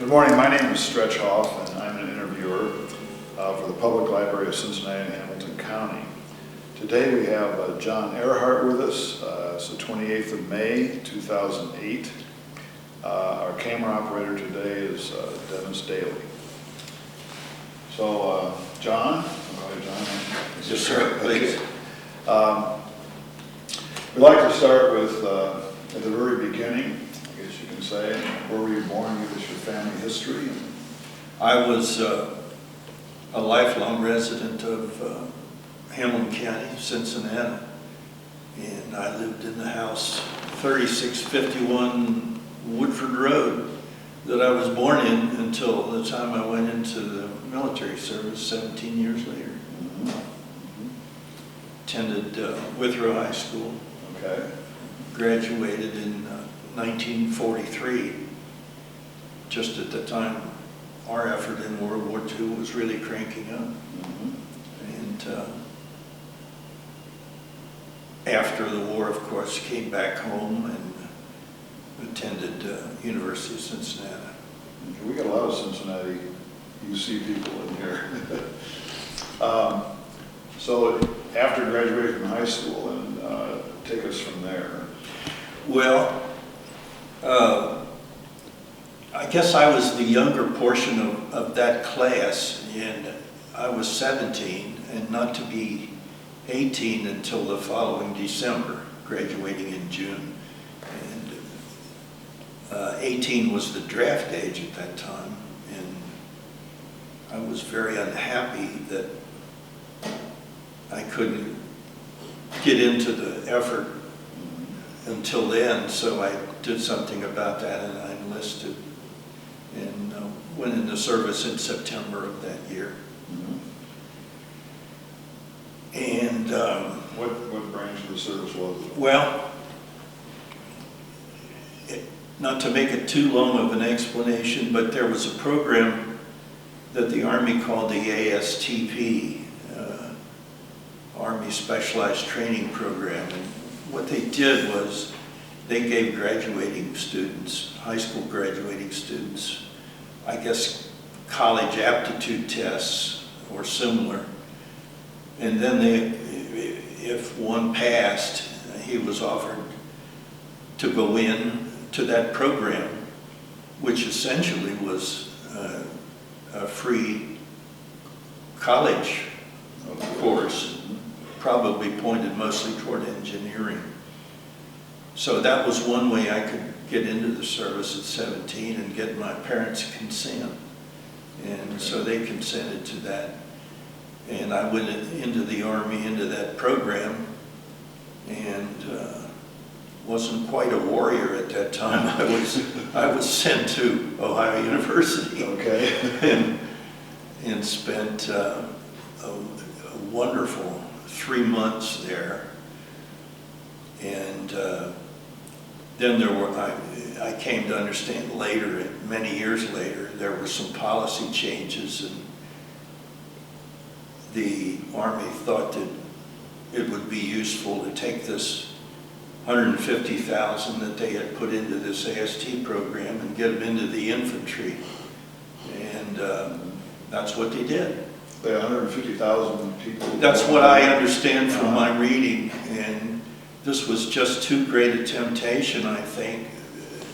Good morning, my name is Stretch Hoff and I'm an interviewer for the Public Library of Cincinnati and Hamilton County. Today we have John Erhardt with us. It's the 28th of May, 2008. Our camera operator today is Dennis Daly. So, John? Go ahead, John. Yes, sir, please. We'd like to start with, at the very beginning, I guess you can say, where were you born, give us your family history. I was a lifelong resident of Hamilton County, Cincinnati, and I lived in the house 3651 Woodford Road that I was born in until the time I went into the military service 17 years later. Attended Withrow High School. Okay. Graduated in 1943, just at the time our effort in World War II was really cranking up. And after the war, of course, came back home and attended University of Cincinnati. We got a lot of Cincinnati UC people in here. So after graduating from high school, and take us from there. Well, I guess I was the younger portion of that class, and I was 17 and not to be 18 until the following December, graduating in June. And 18 was the draft age at that time, and I was very unhappy that I couldn't get into the effort until then, so I did something about that and I enlisted and went into service in September of that year. And what branch of the service was it? well, not to make it too long of an explanation, but there was a program that the Army called the ASTP, Army Specialized Training Program. And what they did was they gave graduating students, high school graduating students, I guess college aptitude tests or similar. And then if one passed, he was offered to go in to that program, which essentially was a free college course, probably pointed mostly toward engineering. So that was one way I could get into the service at 17 and get my parents' consent. And so they consented to that. And I went into the Army, into that program, and wasn't quite a warrior at that time. I was sent to Ohio University. Okay. and spent a wonderful 3 months there. And then I came to understand later, many years later, there were some policy changes, and the Army thought that it would be useful to take this 150,000 that they had put into this AST program and get them into the infantry. And that's what they did. There are 150,000 people. That's what I understand from my reading, and this was just too great a temptation, I think,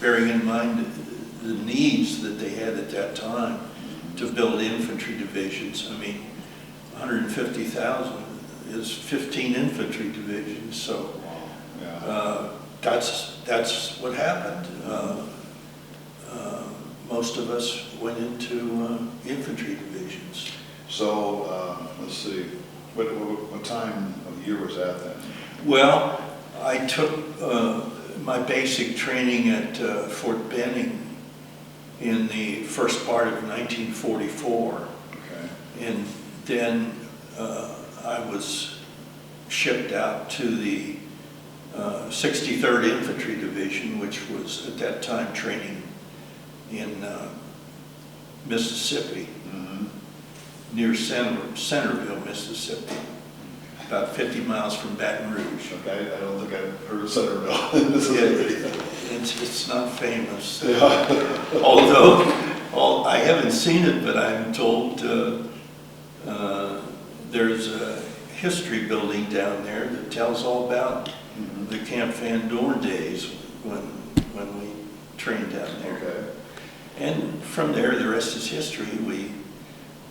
bearing in mind the needs that they had at that time to build infantry divisions. I mean, 150,000 is 15 infantry divisions, so that's what happened. Most of us went into infantry divisions. So, let's see, what time of year was that then? Well, I took my basic training at Fort Benning in the first part of 1944. Okay. And then I was shipped out to the 63rd Infantry Division, which was at that time training in Mississippi, near Centerville, Mississippi, about 50 miles from Baton Rouge. Okay, I don't think I've heard of Centerville in Mississippi. It's not famous. Yeah. although haven't seen it, but I'm told there's a history building down there that tells all about the Camp Van Dorn days when we trained down there. Okay. And from there, the rest is history. We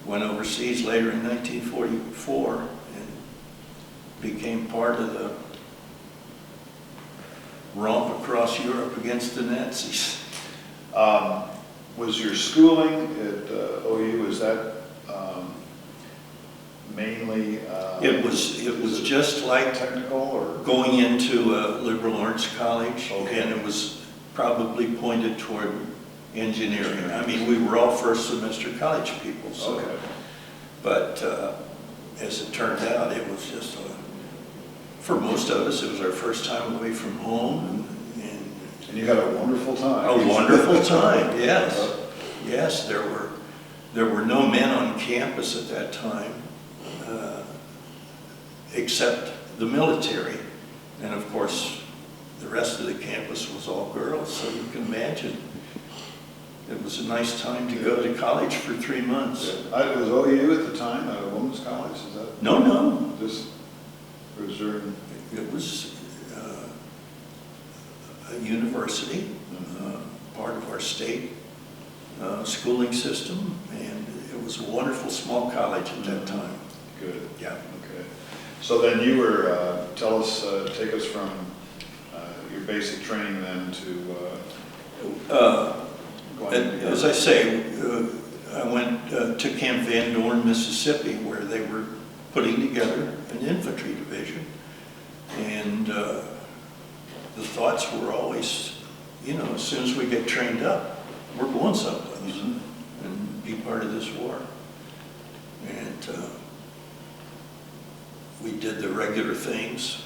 went overseas later in 1944 and became part of the romp across Europe against the Nazis. Was your schooling at OU, is that mainly? It was just like technical or? going into a liberal arts college, Okay. and it was probably pointed toward engineering. I mean, we were all first semester college people, so. Okay. But as it turned out, it was just, for most of us, it was our first time away from home. And you had a wonderful time. A wonderful time, yes. Yes, there were no men on campus at that time, except the military. And of course, the rest of the campus was all girls, so you can imagine. It was a nice time to go to college for 3 months. Yeah. Was OU at the time a women's college? Is that? No. This was during? It was a university, part of our state schooling system, and it was a wonderful small college at that time. Good. Yeah. Okay. So then you were, take us from your basic training then to As I say, I went to Camp Van Dorn, Mississippi, where they were putting together an infantry division. And the thoughts were always, as soon as we get trained up, we're going someplace and be part of this war. And we did the regular things.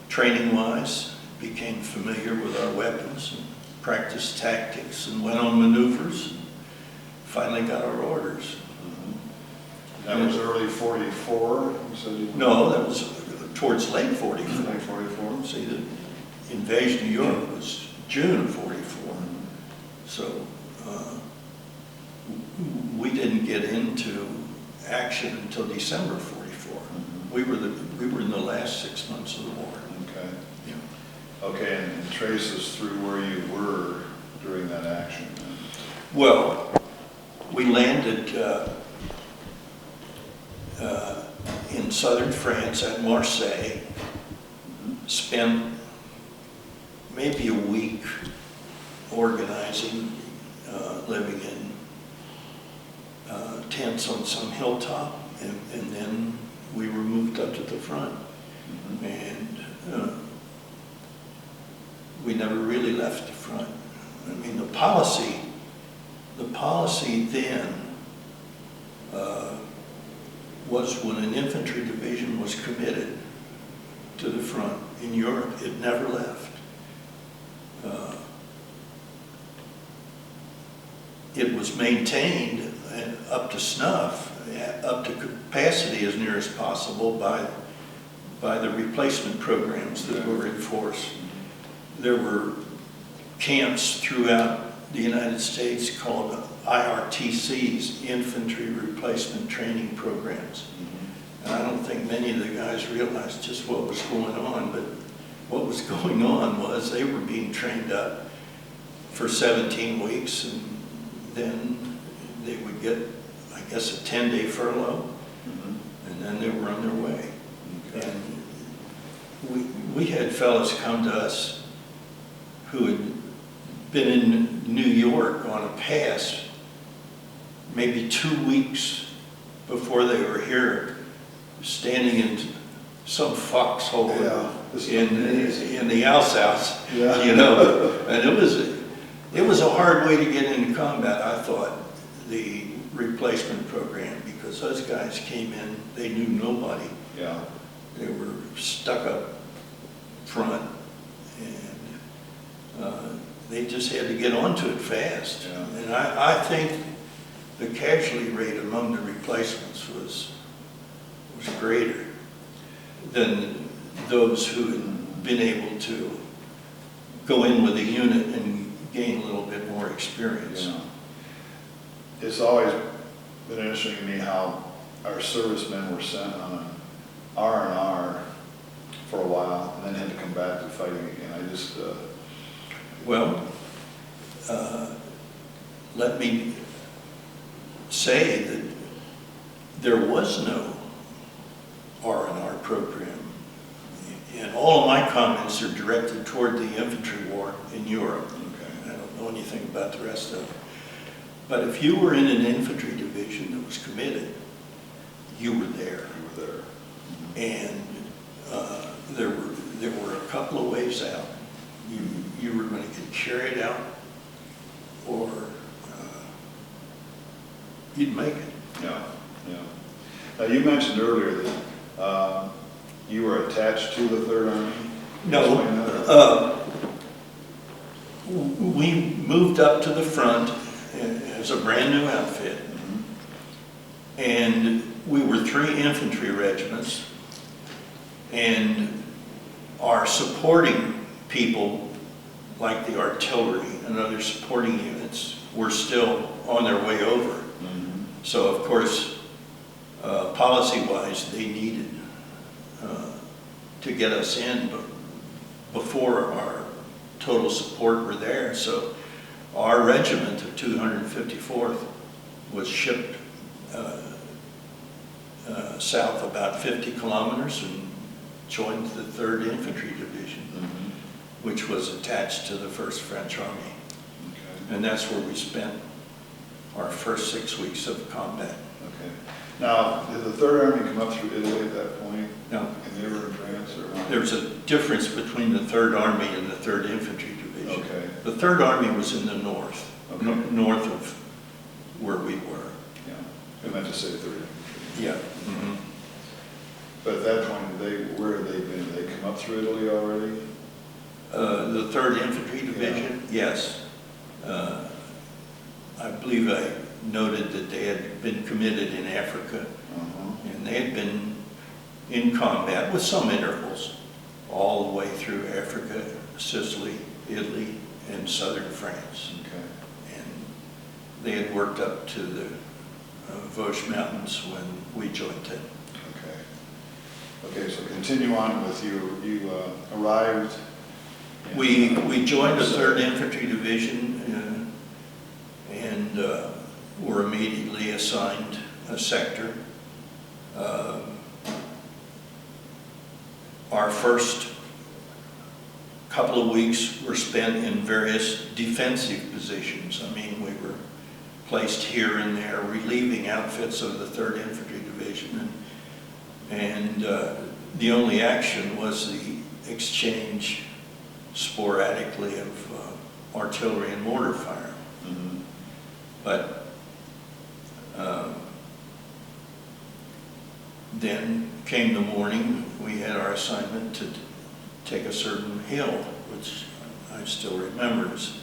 Training-wise, became familiar with our weapons, and practiced tactics, and went on maneuvers, and finally got our orders. That was early 44, you said? No, that was towards late 44. Late 44? See, the invasion of Europe was June of 44. So we didn't get into action until December 44. We were in the last 6 months of the war. Okay. Yeah. Okay, and trace us through where you were during that action. Well, we landed in southern France at Marseille, spent maybe a week organizing, living in tents on some hilltop, and then we were moved up to the front. And we never really left the front. I mean, the policy then was when an infantry division was committed to the front in Europe, it never left. It was maintained up to snuff, up to capacity as near as possible by the replacement programs that were in force. There were camps throughout the United States called IRTCs, Infantry Replacement Training Programs. And I don't think many of the guys realized just what was going on, but what was going on was they were being trained up for 17 weeks, and then they would get, I guess, a 10-day furlough, and then they were on their way. Okay. And we had fellows come to us who had been in New York on a pass maybe 2 weeks before they were here, standing in some foxhole in the Alsace, and it was a hard way to get into combat, I thought, the replacement program, because those guys came in, they knew nobody. Yeah. They were stuck up front, and they just had to get onto it fast. Yeah. And I think the casualty rate among the replacements was greater than those who had been able to go in with a unit and gain a little bit more experience. Yeah. it's always been interesting to me how our servicemen were sent on an R&R for a while and then had to come back to fighting again. I just, Well, let me say that there was no R&R program. And all of my comments are directed toward the infantry war in Europe. okay, I don't know anything about the rest of it. But if you were in an infantry division that was committed, you were there. you were there. And there were a couple of ways out. You were going to get carried out, or you'd make it. Yeah, yeah. Now, you mentioned earlier that you were attached to the Third Army? Explain that. We moved up to the front as a brand new outfit, and we were 3 infantry regiments, and our supporting people, like the artillery and other supporting units, were still on their way over. So, of course, policy-wise, they needed to get us in before our total support were there. So our regiment of 254th was shipped south about 50 kilometers and joined the 3rd Infantry Division, which was attached to the 1st French Army. Okay. And that's where we spent our first 6 weeks of combat. Okay. Now, did the Third Army come up through Italy at that point? No. And they were in France or not? There's a difference between the 3rd Army and the 3rd Infantry Division. Okay. The 3rd Army was in the north, Okay. north of where we were. Yeah. I meant to say Third Infantry. Yeah. But at that point, where had they been? Had they come up through Italy already? The 3rd Infantry Division, yes. I believe I noted that they had been committed in Africa, and they had been in combat with some intervals all the way through Africa, Sicily, Italy, and southern France. Okay. And they had worked up to the Vosges Mountains when we joined them. Okay. Okay, so continue on with you arrived. We joined the 3rd Infantry Division and were immediately assigned a sector. Our first couple of weeks were spent in various defensive positions. I mean, we were placed here and there, relieving outfits of the 3rd Infantry Division, and the only action was the exchange sporadically of artillery and mortar fire. But then came the morning, we had our assignment to take a certain hill, which I still remember is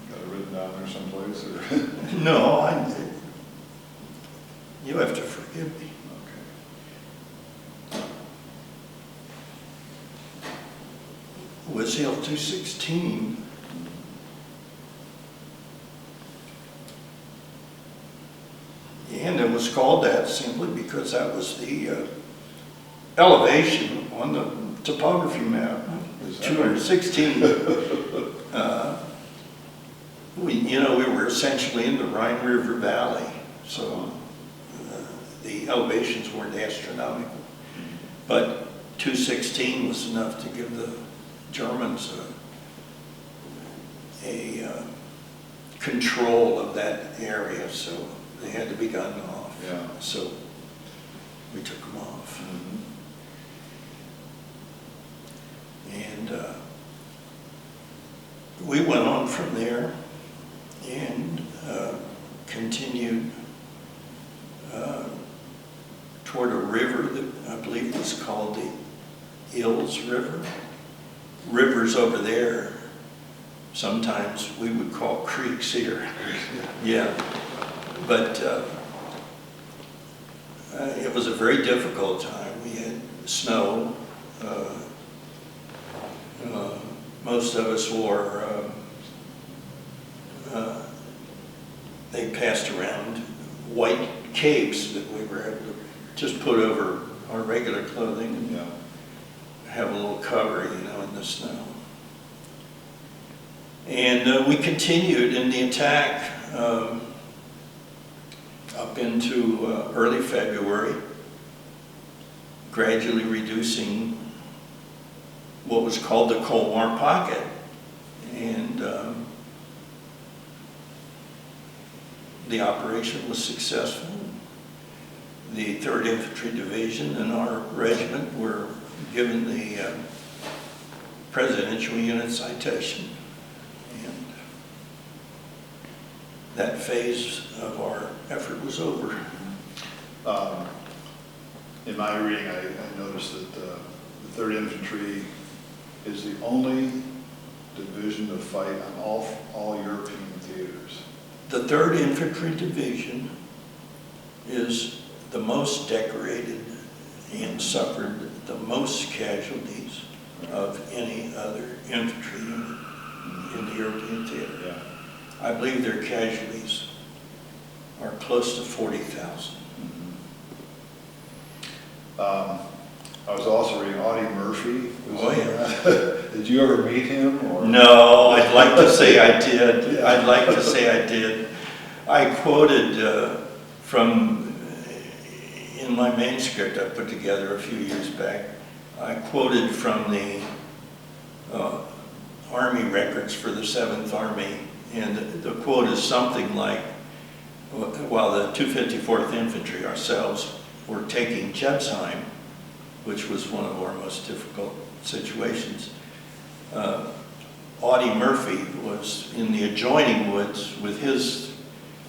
Got it written down there someplace, or? no, you have to forgive me. Okay. Was Hill 216. And it was called that simply because that was the elevation on the topography map. It was 216. We were essentially in the Rhine River Valley, so the elevations weren't astronomical. But 216 was enough to give the Germans a control of that area, so they had to be gotten off. Yeah. So we took them off. And we went on from there and continued toward a river that I believe was called the Ilz River. Rivers over there, sometimes we would call creeks here. Yeah. But it was a very difficult time. We had snow. Most of us wore, they passed around white capes that we were able to just put over our regular clothing and have a little cover, you know, in the snow. And we continued in the attack up into early February, gradually reducing what was called the Colmar Pocket. And the operation was successful. The 3rd Infantry Division and our regiment were given the Presidential Unit Citation. And that phase of our effort was over. In my reading, I noticed that the 3rd Infantry is the only division to fight on all European theaters. The 3rd Infantry Division is the most decorated and suffered the most casualties of any other infantry unit in the European theater. Yeah. I believe their casualties are close to 40,000. I was also reading Audie Murphy. Oh, yeah. Did you ever meet him? Or? No, I'd like to say I did. Yeah. I'd like to say I did. I quoted in my manuscript I put together a few years back, I quoted from the Army records for the 7th Army, and the quote is something like, while the 254th Infantry ourselves were taking Jebsheim, which was one of our most difficult situations, Audie Murphy was in the adjoining woods with his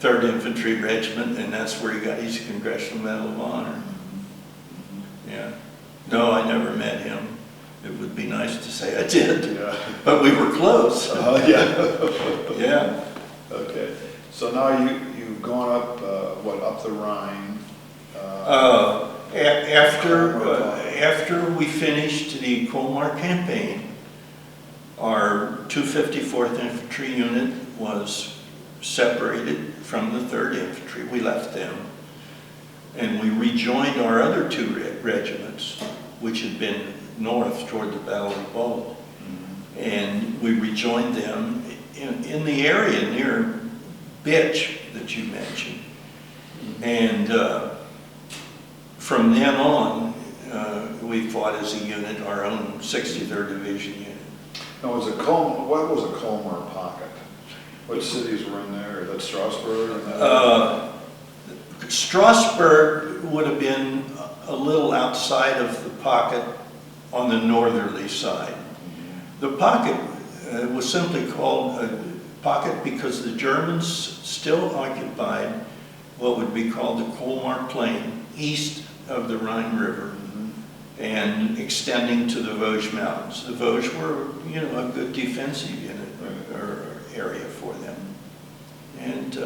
3rd Infantry Regiment, and that's where he got his Congressional Medal of Honor. Yeah. No, I never met him. It would be nice to say I did, but we were close. Yeah. Yeah. Okay. So now you've gone up, up the Rhine? After we finished the Colmar campaign, our 254th Infantry Unit was separated from the 3rd Infantry. We left them, and we rejoined our other 2 regiments, which had been north toward the Battle of the Bulge. And we rejoined them in the area near Bitch that you mentioned. And from then on, we fought as a unit, our own 63rd Division unit. Now, what was a Colmar Pocket? What cities were in there? Is that Strasbourg? Strasbourg would have been a little outside of the pocket on the northerly side. The pocket was simply called a pocket because the Germans still occupied what would be called the Colmar Plain, east of the Rhine River, and extending to the Vosges Mountains. The Vosges were, you know, a good defensive unit or area for them. And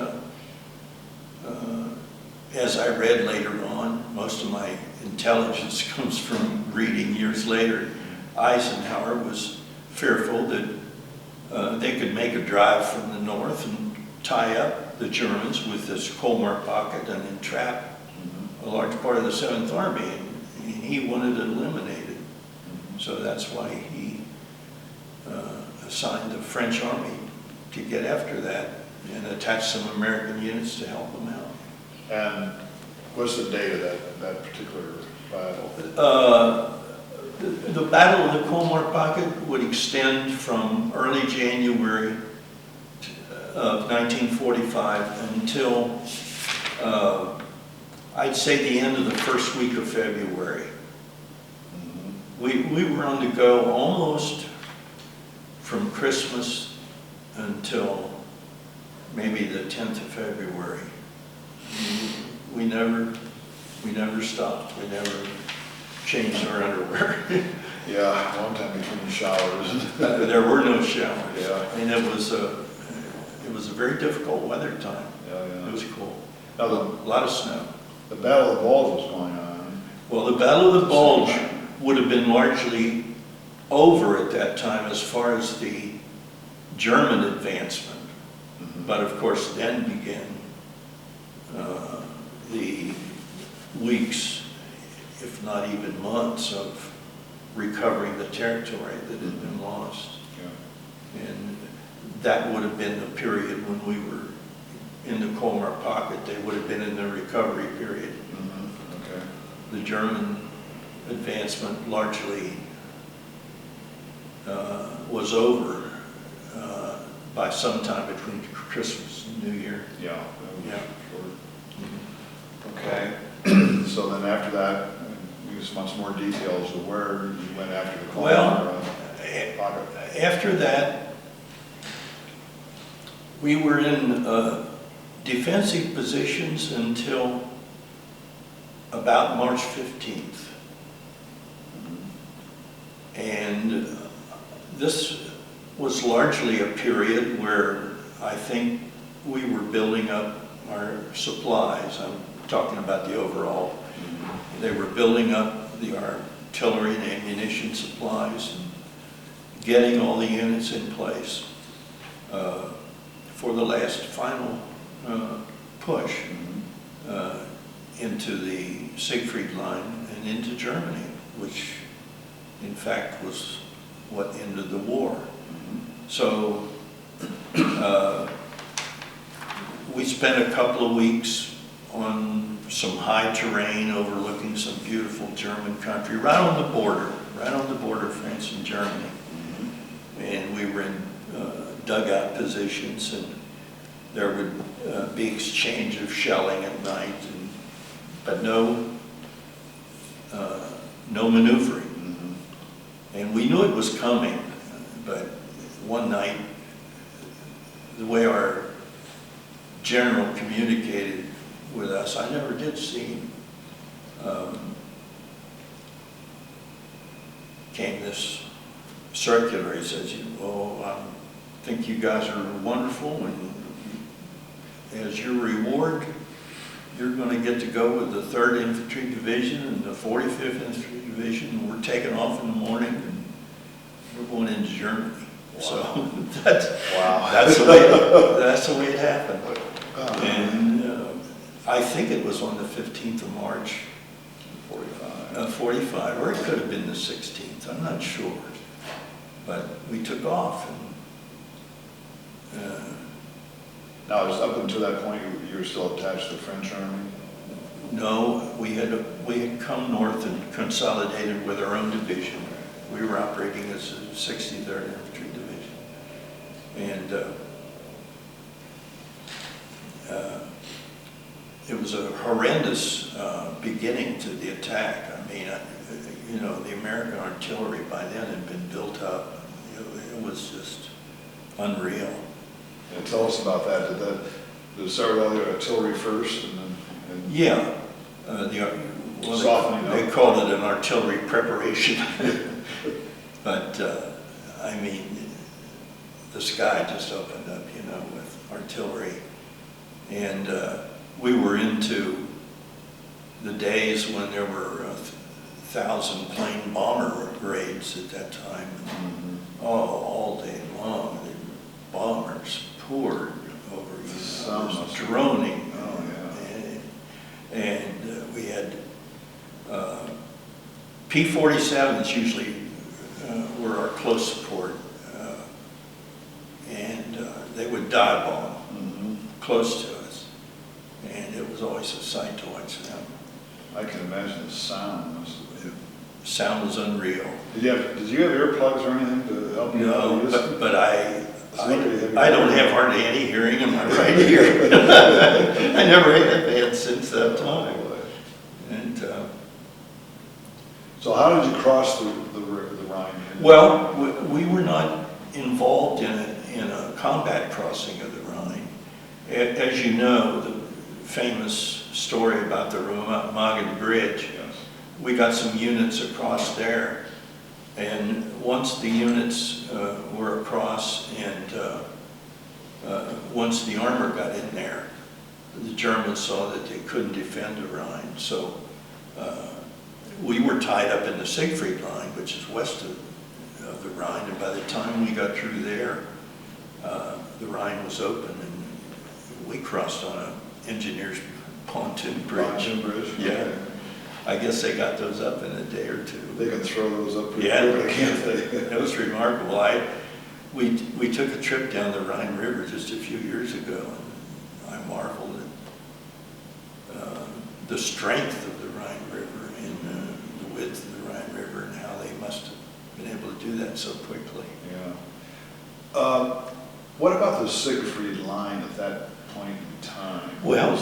as I read later on, most of my intelligence comes from reading years later, Eisenhower was fearful that they could make a drive from the north and tie up the Germans with this Colmar Pocket and entrap a large part of the 7th Army, and he wanted it eliminated. So that's why he assigned the French Army to get after that and attach some American units to help them out. And what's the date of that particular battle? The Battle of the Colmar Pocket would extend from early January of 1945 until I'd say the end of the first week of February. We were on the go almost from Christmas until maybe the 10th of February. We never stopped. We never changed our underwear. Yeah, one time between showers. There were no showers. Yeah. And it was a very difficult weather time. Yeah. It was cold. Now, a lot of snow. the Battle of the Bulge was going on. Well, the Battle of the Bulge would have been largely over at that time as far as the German advancement. But of course, then began the weeks, if not even months, of recovering the territory that had been lost. Yeah. And that would have been the period when we were in the Colmar pocket. They would have been in the recovery period. Okay. The German advancement largely was over by some time between Christmas and New Year. Yeah. Yeah. Sure. Okay. So then after that, give us much more details of where you went after the Colmar pocket. After that, we were in defensive positions until about March 15th. And this was largely a period where I think we were building up our supplies. I'm talking about the overall. They were building up the artillery and ammunition supplies and getting all the units in place for the last final push into the Siegfried Line and into Germany, which in fact was what ended the war. So we spent a couple of weeks on some high terrain overlooking some beautiful German country, right on the border of France and Germany. And we were in dugout positions, and there would be exchange of shelling at night, but no maneuvering. And we knew it was coming, but one night, the way our general communicated with us, I never did see him, came this circular. He says, "Oh, I think you guys are wonderful, and as your reward, you're going to get to go with the 3rd Infantry Division and the 45th Infantry Division, and we're taking off in the morning, and we're going into Germany." Wow. So that's the way it happened. And I think it was on the 15th of March, 45, or it could have been the 16th. I'm not sure, but we took off. And, now, just up until that point, you were still attached to the French Army? No, we had come north and consolidated with our own division. We were operating as a 63rd Infantry Division. And it was a horrendous beginning to the attack. I mean, you know, the American artillery by then had been built up. It was just unreal. And tell us about that. Did it start with all the artillery first, and then? Yeah. They called it an artillery preparation. But, I mean, the sky just opened up, you know, with artillery. And we were into the days when there were 1,000 plane bomber raids at that time. All day long, the bombers poured over, you know, droning. And we had P-47s usually were our close support, and they would dive bomb close to us, and it was always a sight to watch them. I can imagine the sound. Sound was unreal. Did you have earplugs or anything to help you? No, but I don't have hardly any hearing in my right ear. I never had since that time. And so how did you cross the Rhine? Well, we were not involved in a combat crossing of the Rhine. As you know, the famous story about the Remagen Bridge, yes. We got some units across there. And once the units were across, and once the armor got in there, the Germans saw that they couldn't defend the Rhine. So we were tied up in the Siegfried Line, which is west of the Rhine, and by the time we got through there, the Rhine was open, and we crossed on an engineer's pontoon bridge. Pontoon bridge? Yeah. Okay. I guess they got those up in a day or two. They can throw those up pretty Yeah, quickly, can't they? it was remarkable. We took a trip down the Rhine River just a few years ago, and I marveled at the strength of the Rhine River and the width of the Rhine River and how they must have been able to do that so quickly. Yeah. What about the Siegfried Line at that point in time? Well,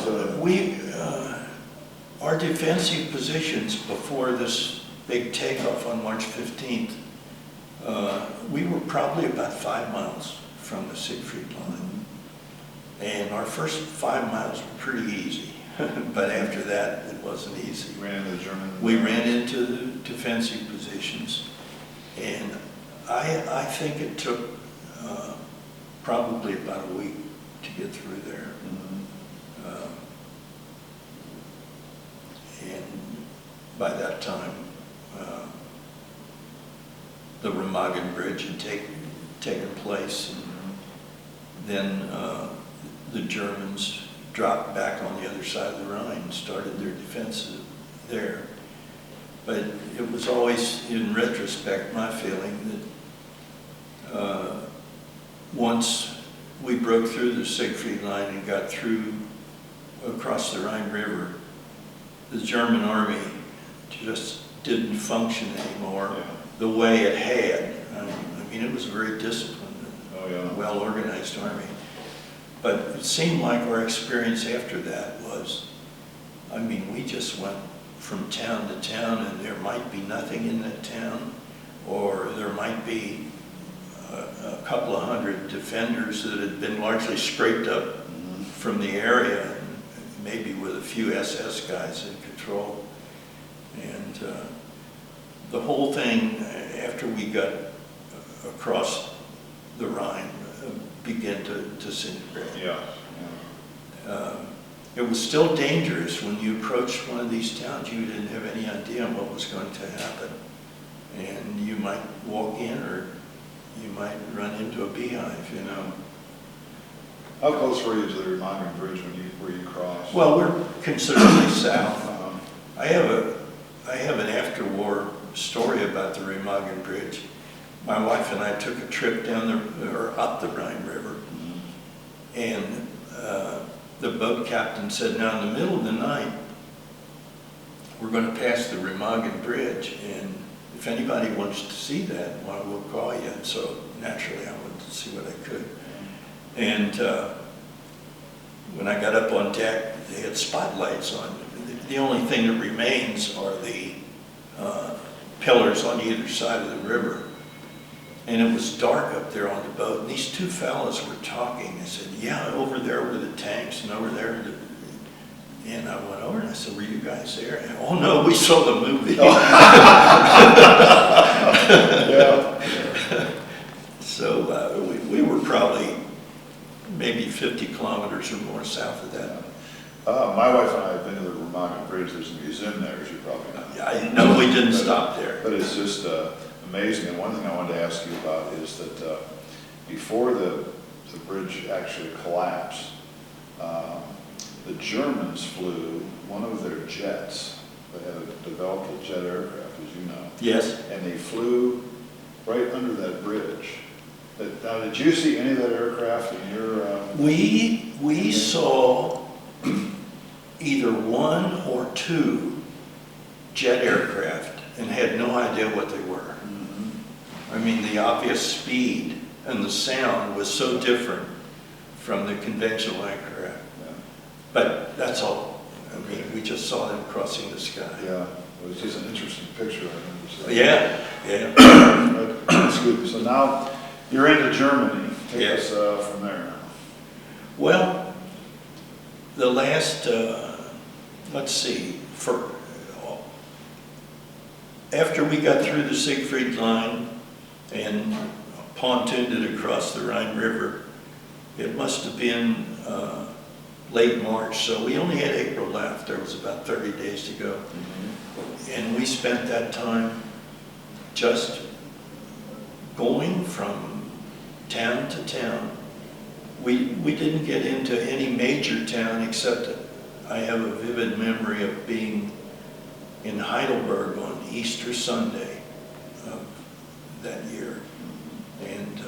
our defensive positions before this big takeoff on March 15th, we were probably about 5 miles from the Siegfried Line. And our first 5 miles were pretty easy, but after that, it wasn't easy. Ran into the German. We ran into the defensive positions, and I think it took probably about a week to get through there. And by that time, the Remagen Bridge had taken place, and then the Germans dropped back on the other side of the Rhine and started their defenses there. But it was always, in retrospect, my feeling that once we broke through the Siegfried Line and got through across the Rhine River, the German army just didn't function anymore the way it had. I mean, it was a very disciplined and well-organized army. But it seemed like our experience after that was, I mean, we just went from town to town, and there might be nothing in that town, or there might be a couple of hundred defenders that had been largely scraped up from the area, maybe with a few SS guys in control. And the whole thing, after we got across the Rhine, began to disintegrate. Yeah. It was still dangerous when you approached one of these towns. You didn't have any idea what was going to happen. And you might walk in, or you might run into a beehive, you know. How close were you to the Remagen Bridge where you crossed? Well, we're considerably south. I have an after-war story about the Remagen Bridge. My wife and I took a trip up the Rhine River, and the boat captain said, now in the middle of the night, we're going to pass the Remagen Bridge, and if anybody wants to see that, well, we'll call you. And so naturally, I wanted to see what I could. And when I got up on deck, they had spotlights on. The only thing that remains are the pillars on either side of the river. And it was dark up there on the boat, and these two fellows were talking. They said, yeah, over there were the tanks, and over there. And I went over and I said, were you guys there? And, oh no, we saw the movie. So we were probably maybe 50 kilometers or more south of that. My wife and I have been to the Remagen Bridge. There's a museum there, as you probably know. I know we didn't stop there. But it's just amazing. And one thing I wanted to ask you about is that before the bridge actually collapsed, the Germans flew one of their jets. They had developed a jet aircraft, as you know. Yes. And they flew right under that bridge. Now, did you see any of that aircraft in your... We saw either one or two jet aircraft and had no idea what they were. I mean, the obvious speed and the sound was so different from the conventional aircraft. But that's all. I mean, we just saw them crossing the sky. Yeah, it was just an interesting picture, I remember seeing. Yeah. Excuse me. So now you're into Germany. Take Yes. us from there now. Well, the last, let's see, after we got through the Siegfried Line and pontooned it across the Rhine River, it must have been late March, so we only had April left. There was about 30 days to go. And we spent that time just going from town to town. We didn't get into any major town, except that I have a vivid memory of being in Heidelberg on Easter Sunday of that year. And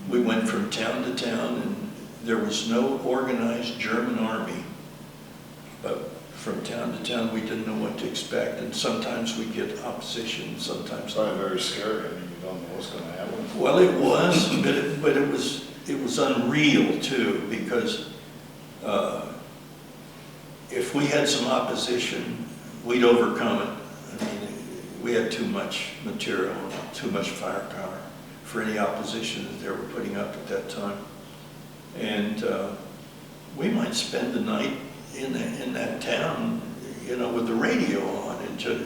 we went from town to town, and there was no organized German army. But from town to town, we didn't know what to expect, and sometimes we get opposition, sometimes It's probably very scary. I mean, you don't know what's going to happen. well, it was, but it was unreal too, because if we had some opposition, we'd overcome it. I mean, we had too much material, too much firepower for any opposition that they were putting up at that time. And we might spend the night in that town, you know, with the radio on, and just,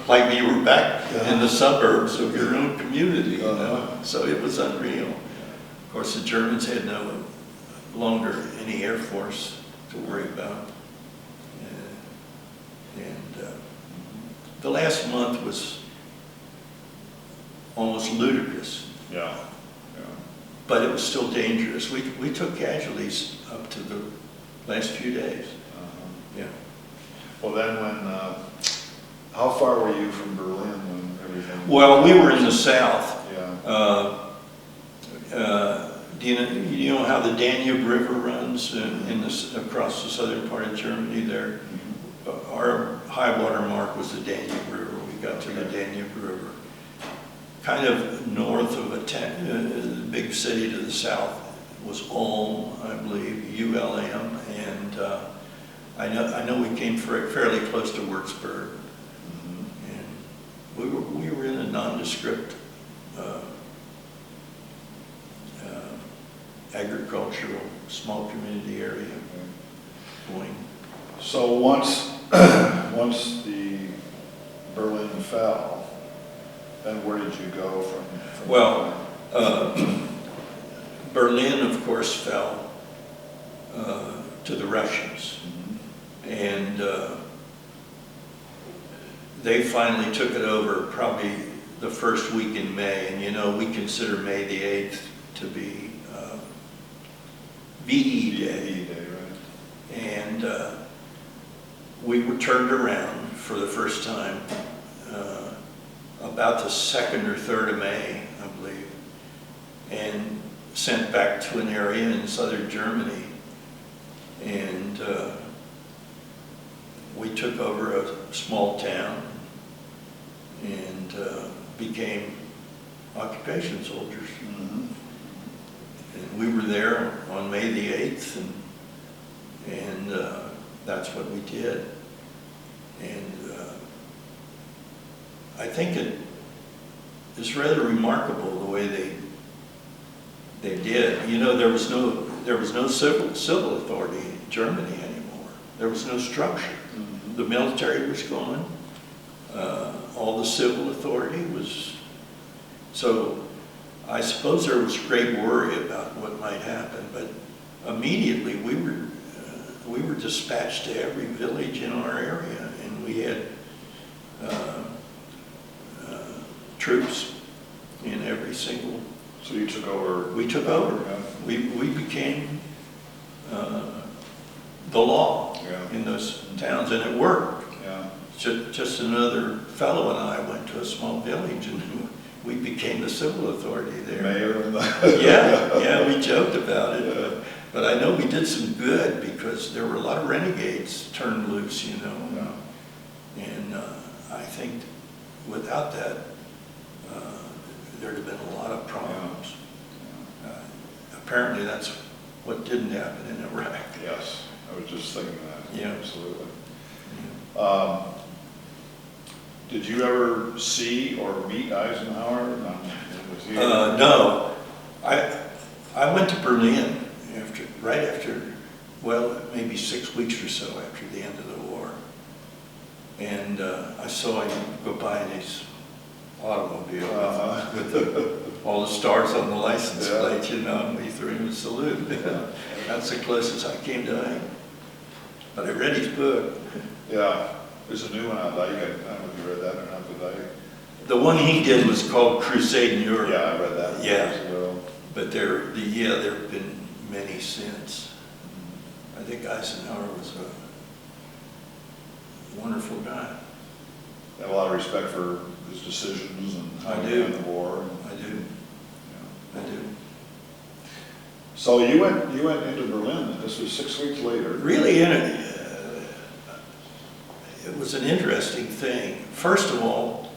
like you were back in the suburbs of your own community, you know? So it was unreal. Of course, the Germans had no longer any air force to worry about. And the last month was almost ludicrous. Yeah. But it was still dangerous. We took casualties up to the last few days. Yeah. Well, then how far were you from Berlin when everything? Well, we were in the south. Yeah. Do you know how the Danube River runs across the southern part of Germany there? Our high water mark was the Danube River. We got to the Danube River. Kind of north of the big city to the south was Ulm, I believe, ULM, and I know we came fairly close to Würzburg, and we were in a nondescript agricultural small community area. So once the Berlin fell, then where did you go from well, Berlin, of course, fell to the Russians. And they finally took it over probably the first week in May. And you know, we consider May the 8th to be VE Day. right? And we were turned around for the first time about the 2nd or 3rd of May, I believe, and sent back to an area in southern Germany. And we took over a small town and became occupation soldiers. And we were there on May the 8th, and that's what we did. And I think it is rather remarkable the way they did. You know, there was no civil authority in Germany anymore. There was no structure. The military was gone. All the civil authority was. So I suppose there was great worry about what might happen, but immediately we were dispatched to every village in our area, and we had troops in every single. So you took over? We took over. Yeah. We became the law in those towns, and it worked. Yeah. Just another fellow and I went to a small village, and we became the civil authority there. Mayor and yeah, we joked about it. Yeah. But I know we did some good because there were a lot of renegades turned loose, you know. Yeah. And I think without that, there'd have been a lot of problems. Yeah. Apparently that's what didn't happen in Iraq. Yes, I was just thinking that. Yeah. Absolutely. Yeah. Did you ever see or meet Eisenhower? Was he No. I went to Berlin right after, well, maybe 6 weeks or so after the end of the war. And I saw him go by in his automobile with the all the stars on the license Yeah. plate, you know, and we threw him a salute. Yeah. That's the closest I came to that. But I read his book. Yeah, there's a new one out there. I don't know if you read that or not, but The one he did was called Crusade in Europe. yeah, I read that Yeah. years ago. But there have been many since. I think Eisenhower was a wonderful guy. I have a lot of respect for his decisions and how I he do. ran the war. I do. Yeah. I do. So you went into Berlin, and this was 6 weeks later. Really, it was an interesting thing. First of all,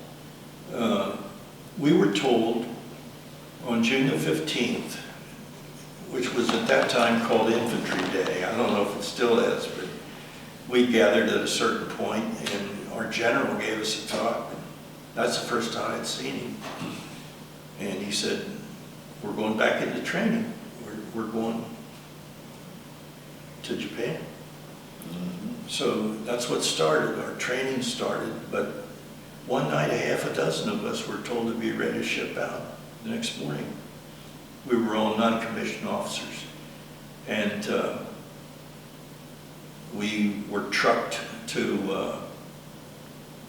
we were told on June the 15th, which was at that time called Infantry Day. I don't know if it still is, but we gathered at a certain point, and our general gave us a talk. That's the first time I'd seen him. And he said, we're going back into training. We're going to Japan. So that's what started. Our training started, but one night, a half a dozen of us were told to be ready to ship out the next morning. We were all non-commissioned officers. And we were trucked to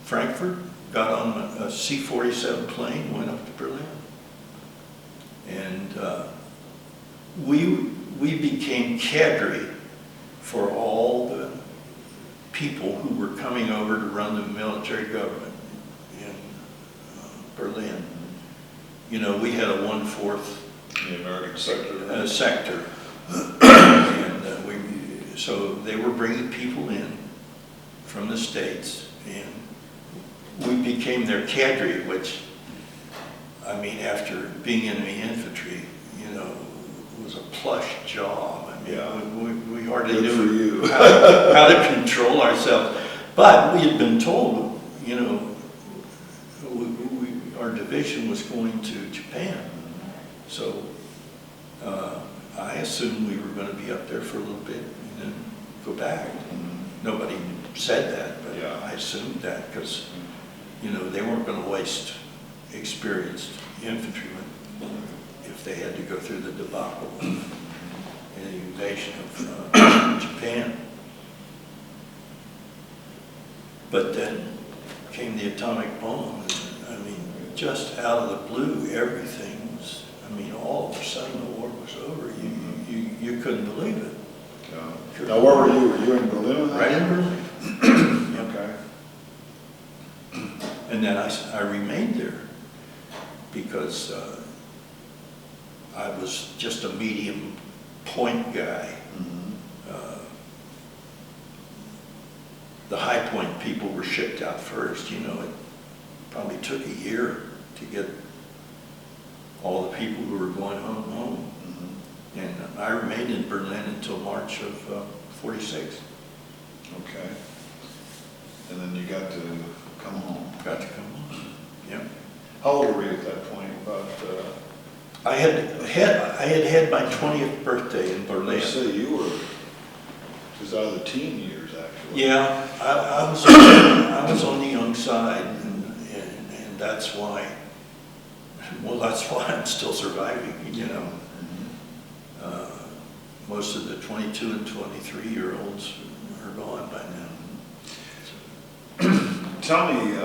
Frankfurt, got on a C-47 plane, went up to Berlin. And we became cadre for all the people who were coming over to run the military government in Berlin. You know, we had a 1/4 The American sector. sector. And so they were bringing people in from the States, and we became their cadre, which, I mean, after being in the infantry, you know, was a plush job. I mean, Yeah. we hardly Good for knew you. how to control ourselves. But we had been told, you know, our division was going to Japan. So I assumed we were going to be up there for a little bit and then go back. Nobody said that, but Yeah. I assumed that because, you know, they weren't going to waste experienced infantrymen if they had to go through the debacle and the invasion of Japan. But then came the atomic bomb. And, I mean, just out of the blue, everything was, I mean, all of a sudden the war was over. You couldn't believe it. Yeah. Now, where were you? Were you in Berlin? When that Right in happened? Berlin. Yep. Okay. And then I remained there because I was just a medium point guy. The high point people were shipped out first. You know, it probably took a year to get all the people who were going home. And I remained in Berlin until March of '46. Okay. And then you got to come home. Got to come home. Yeah. How old were you at that point? About, I had my 20th birthday in Berlin. let's say you were, just out of the teen years, actually. Yeah, I was on the young side, and that's why. Well, that's why I'm still surviving. You know, most of the 22 and 23-year-olds are gone by now. Tell me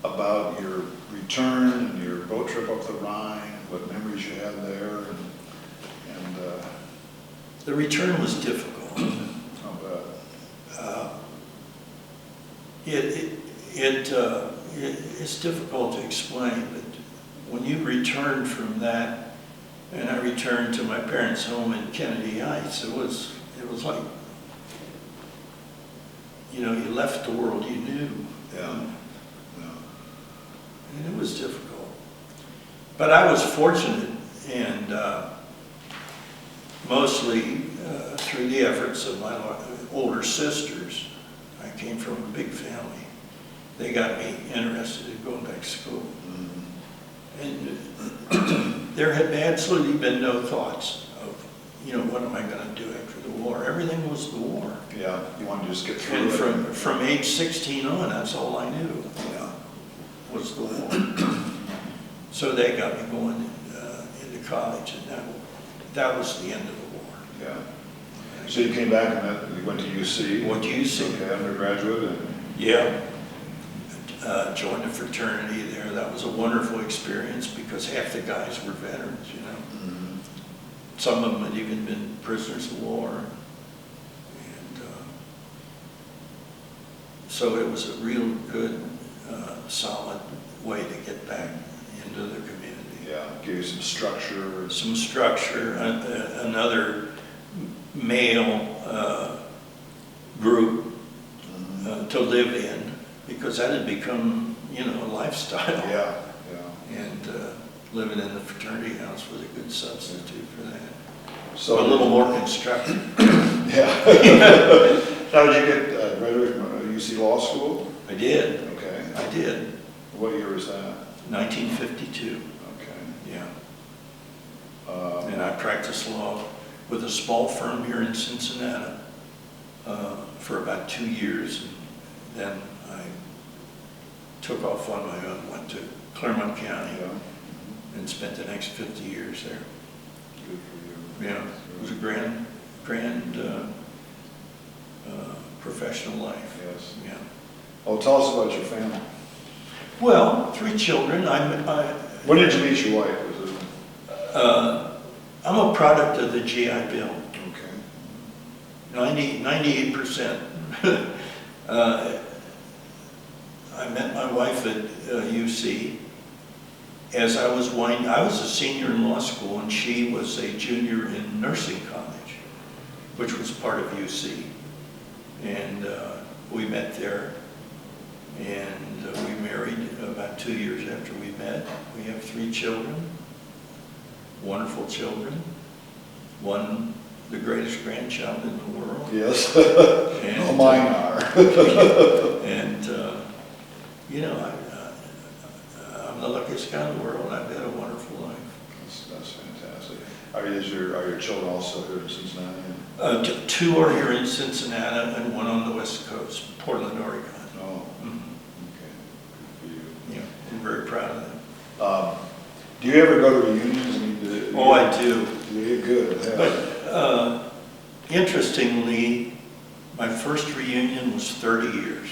about your return and your boat trip up the Rhine, what memories you had there, and The return was difficult. how about It's difficult to explain, but when you return from that, and I returned to my parents' home in Kennedy Heights, it was like, you know, you left the world you knew. Yeah. And it was difficult. But I was fortunate, and mostly through the efforts of my older sisters. I came from a big family. They got me interested in going back to school. And there had absolutely been no thoughts of, you know, what am I going to do after the war? Everything was the war. Yeah, you wanted to just get through And it. from age 16 on, that's all I knew Yeah. was the war. So that got me going into college, and that was the end of the war. Yeah. So you came back and then you went to UC? Went to UC. Okay, undergraduate and... Yeah. Joined a fraternity there. That was a wonderful experience because half the guys were veterans, you know. Mm-hmm. Some of them had even been prisoners of war. And so it was a real good, solid way to get back into the community. Yeah, give you some structure. Some structure, another male group to live in, because that had become, you know, a lifestyle. Yeah, yeah. And living in the fraternity house was a good substitute for that. So a little more constructive. Yeah. Now, did you get graduated from UC Law School? I did. Okay. I did. What year was that? 1952. Okay. Yeah. And I practiced law with a small firm here in Cincinnati for about 2 years. And then I took off on my own, went to Claremont County, and spent the next 50 years there. Good for you. Yeah, it was a grand professional life. Yes. Yeah. Oh, tell us about your family. Well, 3 children. When did you meet your wife? Was it? I'm a product of the GI Bill. Okay. 98%. I met my wife at UC. As I was a senior in law school, and she was a junior in nursing college, which was part of UC. And we met there, and we married about 2 years after we met. We have 3 children, wonderful children. One, the greatest grandchild in the world. Yes. And, oh, mine are. And, you know, I'm the luckiest guy in the world. I've had a wonderful life. That's fantastic. Are your children also here in Cincinnati? 2 are here in Cincinnati and 1 on the West Coast, Portland, Oregon. Oh, Mm-hmm. okay. Good for you. Yeah, I'm very proud of them. Do you ever go to reunions? Oh, I do. You're good. Yeah. But interestingly, my first reunion was 30 years.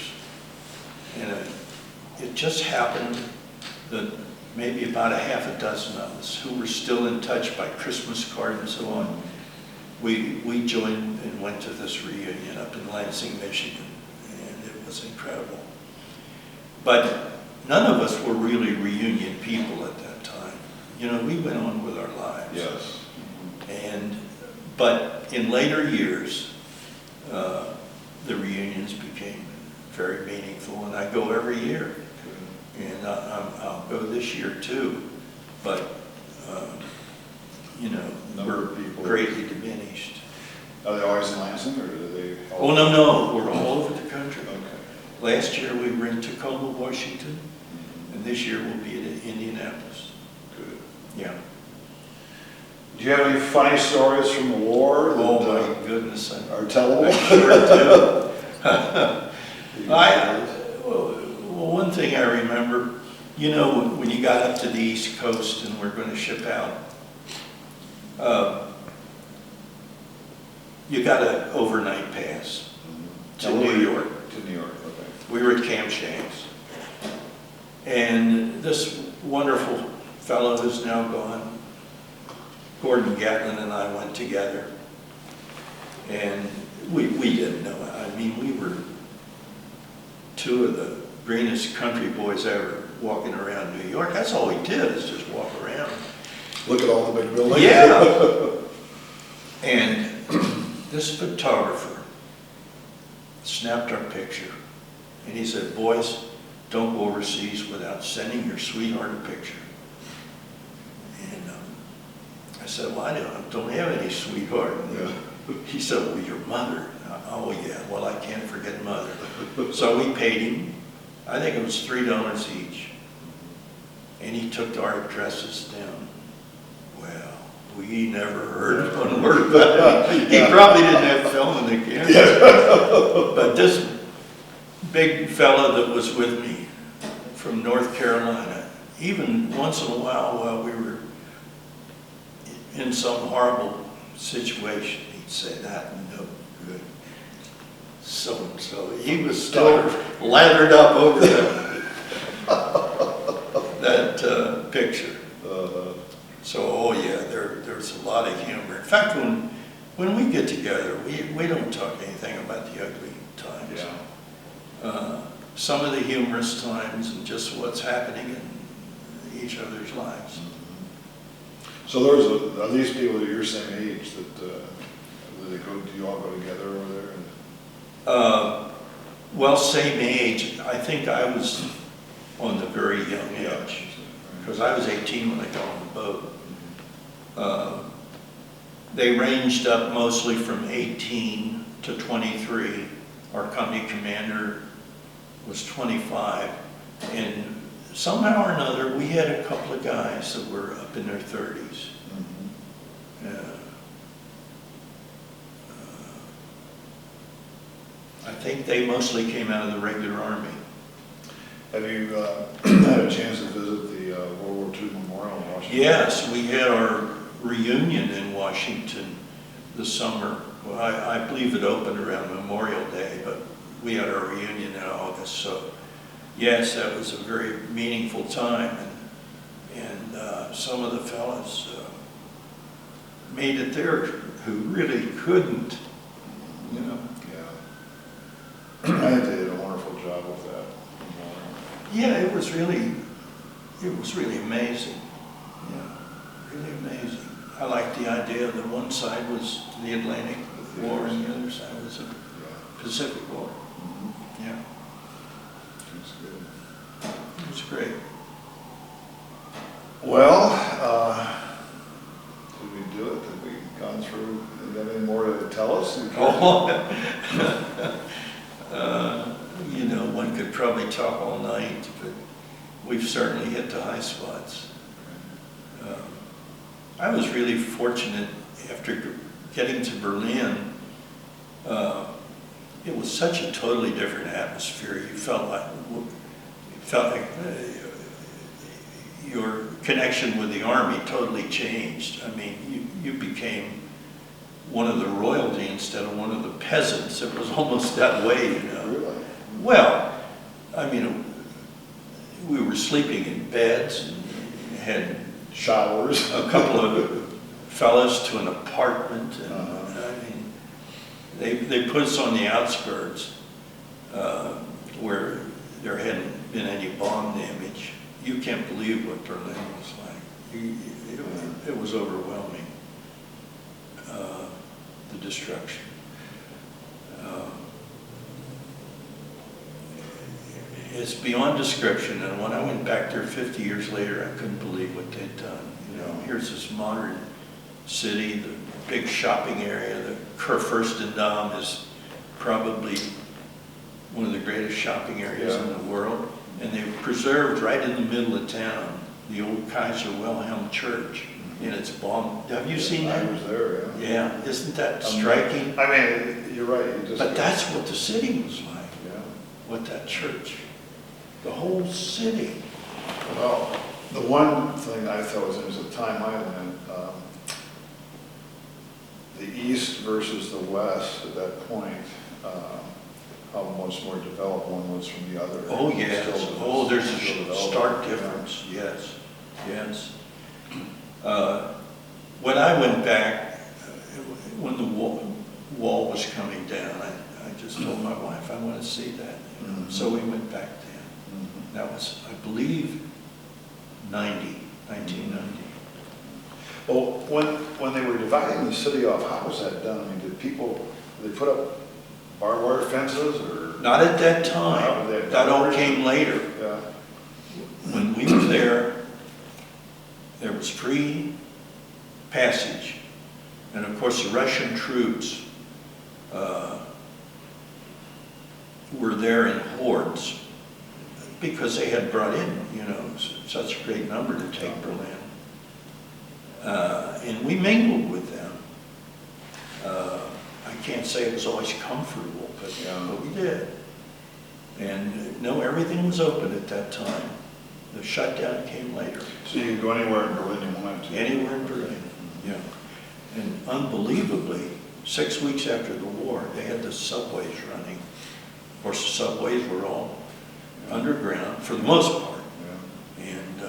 And it just happened that maybe about a half a dozen of us who were still in touch by Christmas card and so on, we joined and went to this reunion up in Lansing, Michigan, and it was incredible. But none of us were really reunion people at that time. You know, we went on with our lives. Yes. But in later years, the reunions became very meaningful, and I go every year. And I'll go this year too, but you know, Number of people greatly diminished. Are they always in Lansing, or do they? Oh no, we're all over the country. Okay. Last year we were in Tacoma, Washington, and this year we'll be in Indianapolis. Good. Yeah. Do you have any funny stories from the war? Oh my goodness, Are tellable? I sure do. Well, one thing I remember, you know, when you got up to the East Coast and we're going to ship out, you got an overnight pass to New York. To New York, okay. We were at Camp Shanks. And this wonderful fellow who's now gone, Gordon Gatlin, and I went together. And we didn't know. I mean, we were 2 of the greenest country boys ever walking around New York. That's all we did, is just walk around. Look at all the big buildings. Yeah. And this photographer snapped our picture. And he said, boys, don't go overseas without sending your sweetheart a picture. And I said, well, I don't have any sweetheart. Yeah. He said, well, your mother. Oh, yeah, well, I can't forget mother. So we paid him, I think it was $3 each. And he took our addresses down. Well, we never heard one word about it. He probably didn't have film in the camera. But this big fella that was with me from North Carolina, even once in a while we were in some horrible situation, he'd say, "That no good. So-and-so." He was still lathered up over that picture. So, oh yeah, there's a lot of humor. In fact, when we get together, we don't talk anything about the ugly times. Yeah. Some of the humorous times and just what's happening in each other's lives. So are these people that your same age that, do you all go together over there? Well, same age. I think I was on the very young age, because I was 18 when I got on the boat. They ranged up mostly from 18 to 23. Our company commander was 25, and somehow or another we had a couple of guys that were up in their 30s. I think they mostly came out of the regular Army. Have you had a chance to visit the World War II Memorial in Washington? Yes, we had our reunion in Washington this summer. Well, I believe it opened around Memorial Day, but we had our reunion in August. So, yes, that was a very meaningful time, and some of the fellas made it there who really couldn't, you know. I think they did a wonderful job with that. Yeah, it was really amazing. Yeah, really amazing. I like the idea that one side was the Atlantic War and the other side was the Pacific War. Yeah. That's good. It was great. Well, did we do it? Have we gone through? You got any more to tell us? You know, one could probably talk all night, but we've certainly hit the high spots. I was really fortunate after getting to Berlin. It was such a totally different atmosphere. You felt like your connection with the Army totally changed. I mean, you became one of the royalty instead of one of the peasants. It was almost that way, you know. Really? Well, I mean, we were sleeping in beds and had Showers. a couple of fellas to an apartment, and I mean, they put us on the outskirts where there hadn't been any bomb damage. You can't believe what Berlin was like. It was overwhelming, the destruction. It's beyond description, and when I went back there 50 years later, I couldn't believe what they'd done. You know, here's this modern city, the big shopping area. The Kurfürstendamm is probably one of the greatest shopping areas in the world, and they've preserved right in the middle of town the old Kaiser Wilhelm Church, and it's bombed. Have you seen that? I was there, yeah. Yeah, isn't that striking? I mean, you're right. But that's what the city was like. Yeah. What that church. The whole city. Well, the one thing I thought was interesting, the time I went, the East versus the West at that point, how much more developed one was from the other. Oh, yes. Oh, there's a stark Yeah. difference. Yes. Yes. When I went back, when the wall was coming down, I just told my wife, I want to see that. So we went back then. That was, I believe, 1990. Well, when they were dividing the city off, how was that done? I mean, did they put up barbed wire fences or? Not at that time. That all came later. Yeah. When we were there was free passage. And of course, the Russian troops were there in hordes because they had brought in, such a great number to take Berlin. And we mingled with them. I can't say it was always comfortable, but we did. And no, everything was open at that time. The shutdown came later. So you can go anywhere in Berlin you wanted to? Anywhere in Berlin, yeah. And unbelievably, 6 weeks after the war, they had the subways running. Of course, the subways were all underground for the most part. Yeah. And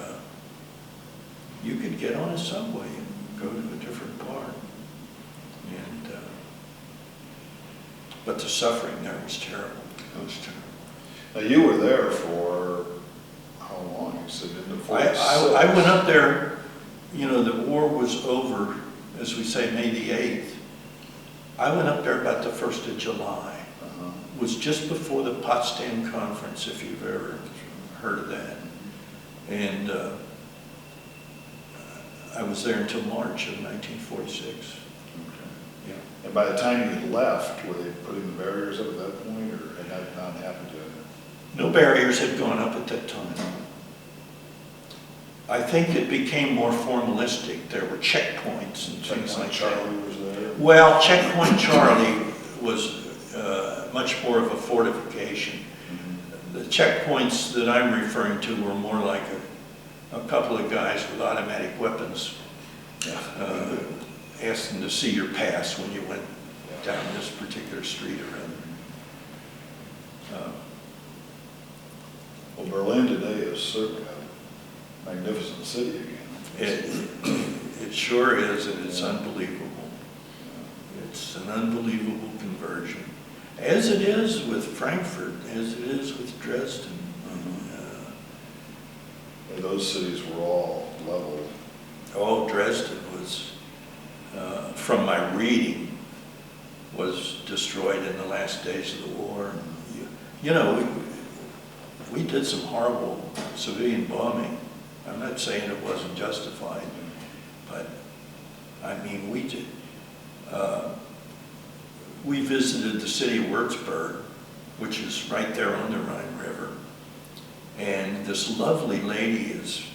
you could get on a subway and go to a different part. And, but the suffering there was terrible. It was terrible. Now, you were there for how long? You said into 46? I went up there, you know, the war was over, as we say, May the 8th. I went up there about the 1st of July. It was just before the Potsdam Conference, if you've ever heard of that. And I was there until March of 1946. Okay. Yeah. And by the time you left, were they putting the barriers up at that point, or had that not happened yet? No barriers had gone up at that time. I think it became more formalistic. There were checkpoints and things like that. Charlie was there? Well, Checkpoint Charlie was much more of a fortification. Mm-hmm. The checkpoints that I'm referring to were more like a couple of guys with automatic weapons asked them to see your pass when you went down this particular street or other. Well, Berlin today is certainly a magnificent city again. It sure is, and it's unbelievable. It's an unbelievable conversion, as it is with Frankfurt, as it is with Dresden. Yeah, those cities were all leveled. Oh, Dresden was, from my reading, was destroyed in the last days of the war. You know, we did some horrible civilian bombing. I'm not saying it wasn't justified, but I mean, we did. We visited the city of Würzburg, which is right there on the Rhine River. And this lovely lady is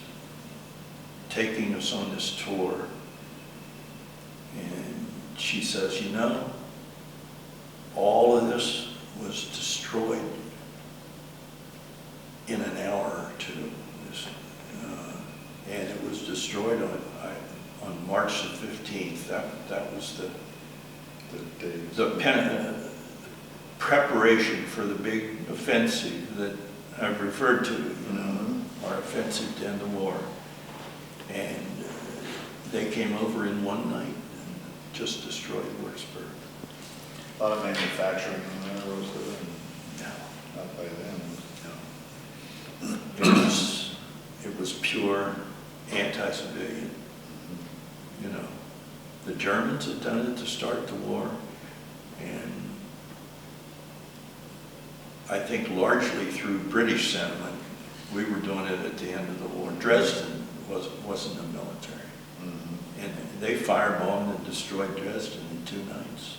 taking us on this tour. And she says, you know, all of this was destroyed in an hour or two. And it was destroyed on March the 15th. That was the preparation for the big offensive that I've referred to, you know, our offensive to end the war. And they came over in one night and just destroyed Würzburg. A lot of manufacturing in there, was there? No. Not by then. No. It was pure anti-civilian. You know, the Germans had done it to start the war, and I think largely through British sentiment, we were doing it at the end of the war. Dresden wasn't the military, and they firebombed and destroyed Dresden in 2 nights.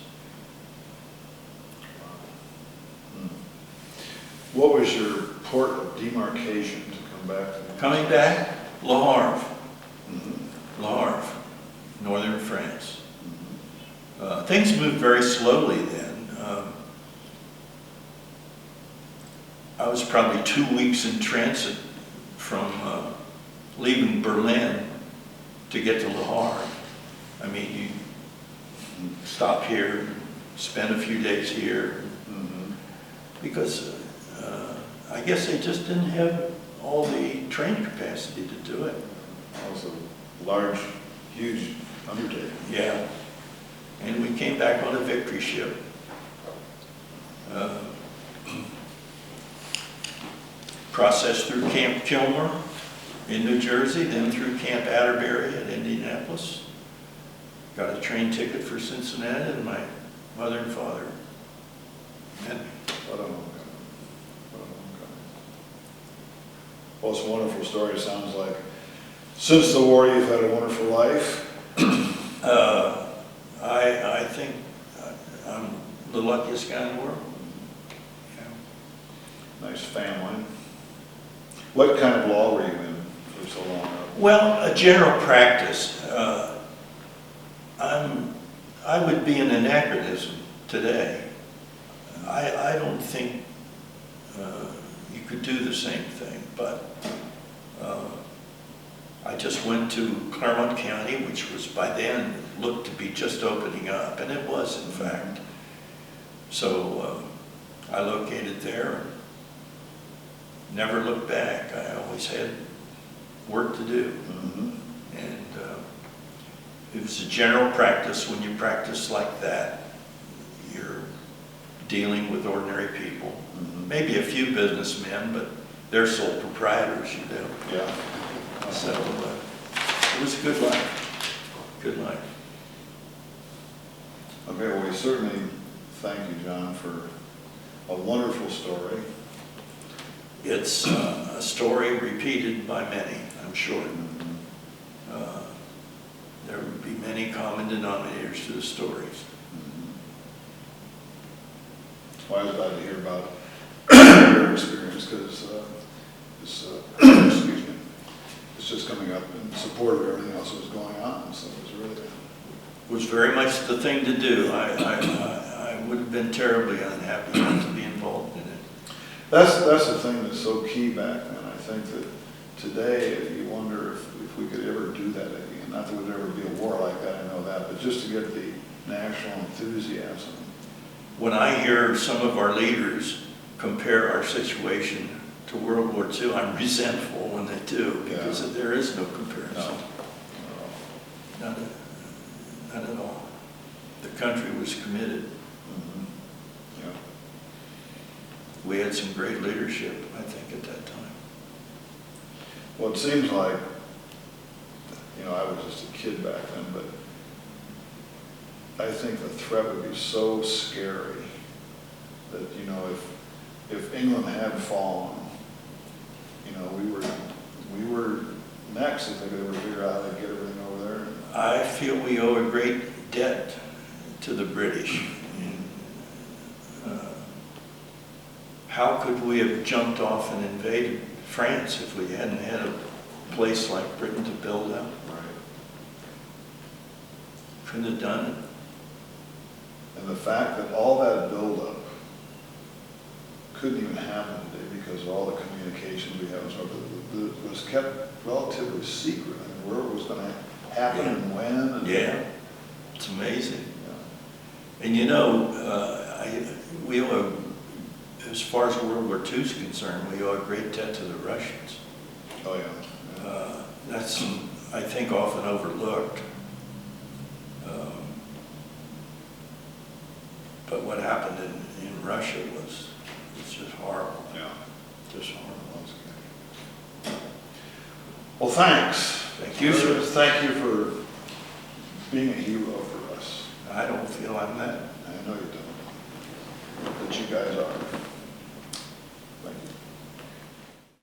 What was your port of demarcation to come back to? Coming back, Le Havre. Le Havre, northern France. Things moved very slowly then. I was probably 2 weeks in transit from leaving Berlin to get to Le Havre. I mean, you stop here, spend a few days here, because I guess they just didn't have all the train capacity to do it. That was a large, huge undertaking. Yeah. And we came back on a victory ship. Processed through Camp Kilmer in New Jersey, then through Camp Atterbury at Indianapolis. Got a train ticket for Cincinnati, and my mother and father met me. What a homecoming. What a homecoming. Well, it's a wonderful story. It sounds like since the war you've had a wonderful life. I think I'm the luckiest guy in the world. Yeah. Nice family. What kind of law were you in for so long? Well, a general practice. I would be an anachronism today. I don't think you could do the same thing, but I just went to Claremont County, which was by then looked to be just opening up, and it was in fact. So I located there, never looked back. I always had work to do. And it was a general practice. When you practice like that, you're dealing with ordinary people. Maybe a few businessmen, but they're sole proprietors, you know. Yeah. So it was a good life. Good life. Okay, well, we certainly thank you, John, for a wonderful story. It's a story repeated by many, I'm sure. There would be many common denominators to the stories. Well, I was glad to hear about your experience because excuse me, it's just coming up in support of everything else that was going on. So it was really It was very much the thing to do. I would have been terribly unhappy not to be involved in it. that's the thing that's so key back then. I think that today, you wonder if we could ever do that again. Not that there'd ever be a war like that, I know that, but just to get the national enthusiasm. When I hear some of our leaders compare our situation to World War II, I'm resentful when they do, because there is no comparison. No. Not at all. The country was committed. Yeah. We had some great leadership, I think, at that time. Well, it seems like, you know, I was just a kid back then, but I think the threat would be so scary that, you know, if England had fallen, you know, we were next if they could ever figure out how to get everything over there. I feel we owe a great debt to the British. How could we have jumped off and invaded France if we hadn't had a place like Britain to build up? Right. Couldn't have done it. And the fact that all that buildup couldn't even happen today because of all the communications we have, so it was kept relatively secret. I mean, where it was going to happen and when. And it's amazing. And you know, we owe, as far as World War II is concerned, we owe a great debt to the Russians. Oh yeah. That's, I think, often overlooked. But what happened in Russia was just horrible. Yeah. Just horrible. Well, thanks. Thank you, sir. Thank you for being a hero for us. I don't feel I'm that. I know you don't, but you guys are.